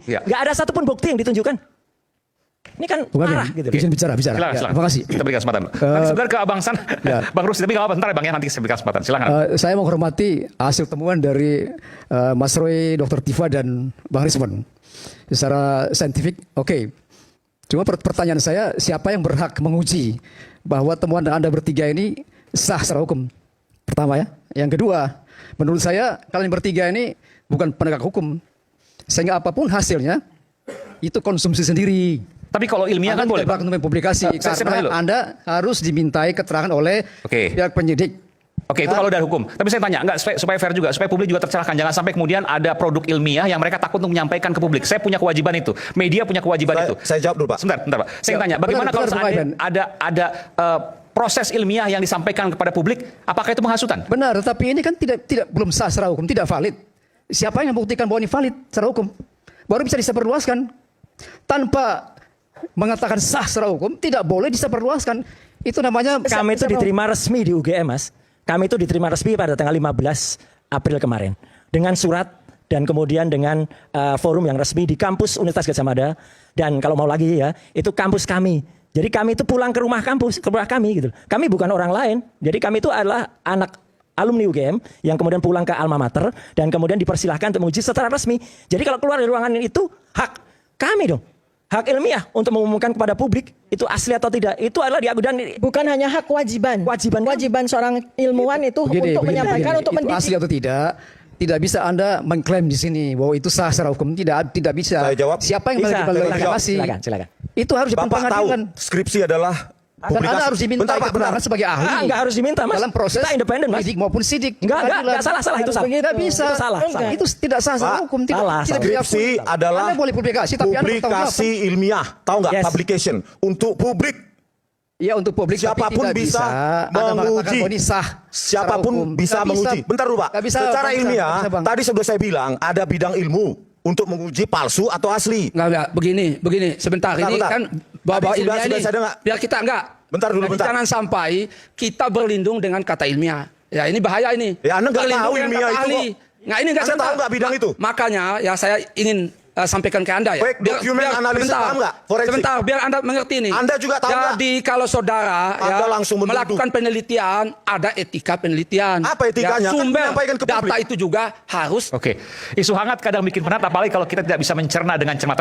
Ya. Nggak ada satupun bukti yang ditunjukkan. Ini kan parah gitu. Izin bicara. Silakan, Ya, silakan. terima kasih. Kita berikan kesempatan. Nanti sebentar ke Abang San, Ya. Bang Rusdi, tapi nggak apa-apa, bentar ya Bang ya, nanti saya berikan kesempatan. Silakan. Saya menghormati hasil temuan dari Mas Roy, Dr. Tifa dan Bang Rismon. Secara saintifik, oke. Cuma pertanyaan saya, siapa yang berhak menguji bahwa temuan Anda bertiga ini sah secara hukum? Pertama ya. Yang kedua, menurut saya kalian bertiga ini bukan penegak hukum. Sehingga apapun hasilnya, itu konsumsi sendiri. Tapi kalau ilmiah Anda kan boleh. tidak berhak untuk mempublikasi Saya dulu. karena Anda harus dimintai keterangan oleh Oke. pihak penyidik. Oke, itu kalau dari hukum. Tapi saya tanya, enggak supaya fair juga, supaya publik juga tercerahkan. Jangan sampai kemudian ada produk ilmiah yang mereka takut untuk menyampaikan ke publik. Saya punya kewajiban itu. Media punya kewajiban itu. Saya jawab dulu, Pak. Sebentar, Pak. Saya tanya, bagaimana kalau benar, seandainya ada proses ilmiah yang disampaikan kepada publik, apakah itu penghasutan? Benar, tapi ini kan belum sah secara hukum, tidak valid. Siapa yang membuktikan bahwa ini valid secara hukum? Baru bisa disebarluaskan. Tanpa mengatakan sah secara hukum, tidak boleh disebarluaskan. Itu namanya Kami itu diterima resmi di UGM, Mas. Kami itu diterima resmi pada tanggal 15 April kemarin. Dengan surat dan kemudian dengan forum yang resmi di kampus Universitas Gadjah Mada. Dan kalau mau lagi ya, itu kampus kami. Jadi kami itu pulang ke rumah kampus, ke rumah kami gitu. Kami bukan orang lain. Jadi kami itu adalah anak alumni UGM yang kemudian pulang ke alma mater dan kemudian dipersilahkan untuk menguji secara resmi. Jadi kalau keluar dari ruangan itu hak kami dong. Hak ilmiah untuk mengumumkan kepada publik itu asli atau tidak. Itu adalah dan Bukan hanya hak, kewajiban. Kewajiban seorang ilmuwan itu untuk menyampaikan, untuk itu mendidik. asli atau tidak bisa Anda mengklaim di sini bahwa itu sah secara hukum, tidak bisa. Saya jawab. Siapa yang bisa. melakukan Silakan. itu harus Bapak tahu dipengadilan. skripsi adalah Dan Anda harus diminta Bentar, Pak, keterangan bentar. sebagai ahli. Enggak harus diminta, Mas. Dalam proses Kita independen, Mas. penyidik maupun sidik. Enggak salah itu salah. Tidak bisa. Itu salah. Itu tidak sah secara Pak, hukum. Tidak salah. Skripsi adalah Anda boleh publikasi, tapi Anda bertanggung jawab. publikasi ilmiah, tahu nggak? Yes. Publication untuk publik. Ya untuk publik, Siapapun tapi tidak bisa Anda mengatakan menguji. bahwa ini sah. Siapapun secara hukum. bisa Nggak menguji. Bentar dulu, Pak. Nggak bisa, Secara nggak bisa, ilmiah, nggak bisa, Bang. tadi sudah saya bilang ada bidang ilmu untuk menguji palsu atau asli. Enggak, begini, sebentar. Ini Bentar. kan bawa Tadi ilmiah sudah ini. saya dengar. Biar kita enggak. Bentar dulu, Jadi bentar. Jangan sampai kita berlindung dengan kata ilmiah. Ya, ini bahaya ini. Ya, Anda nggak Berlindung tahu dengan ilmiah kata itu ahli. kok. Nggak, ini nggak Anda sebentar. tahu nggak bidang itu? Makanya ya saya ingin sampaikan ke Anda ya. Baik, dokumen analisa sebentar, paham nggak? Forensik. Sebentar, biar Anda mengerti ini. Anda juga tahu nggak? Jadi kalau saudara Anda langsung menuduh. melakukan penelitian, ada etika penelitian. Apa etikanya? Ya, Kan sumber menyampaikan ke data publik. itu juga harus Oke, isu hangat kadang bikin penat, apalagi kalau kita tidak bisa mencerna dengan cermat.